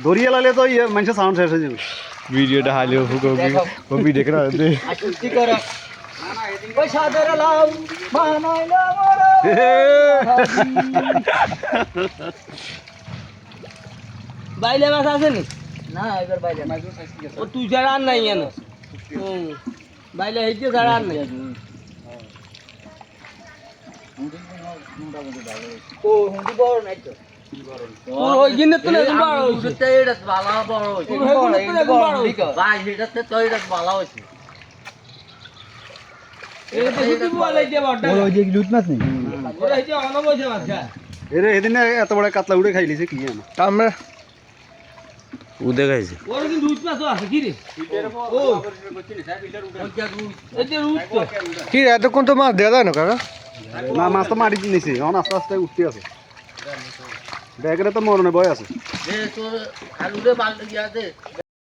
দরিয়া লালে তো ইয়ে মানুষের সাউন্ড শেষ হয়ে যাবে ভিডিওটা হালি ও ভিডিও করে দে কি করে পয়সা ধরে লাও বানাইলো বাইলে মাছ আছে নি না এবার বাইলে মাছ ও তুই ছাড়া আর নাই জানো বাইলে হইতে ছাড়া আর নাই ও হুন্ডি বড় নাই তো তোর ওই দিনে তো না বড় হইছে এটা ভালো বড় হইছে ভাই এটাতে তো এটা ভালো হইছে এটা তো কিছু বলাই দে বড় ওই যে লুট মাছ নেই ওরা হইছে অনবসে মাছ খা এরে এদিন এত বড় কাতলা উড়ে খাইলিছে কি জানো আমরা উদে খাইছে ওর কিন্তু রুট মাছও আছে কি রে ও এই যে রুট তো কি এতক্ষণ তো মাছ দেওয়া যায় না কাকা না মাছ তো মারি নিছে এখন আস্তে আস্তে উঠতে আছে ব্যাগরে তো মরণে বয় আছে যে তোর আলুরে বাল দিয়া দে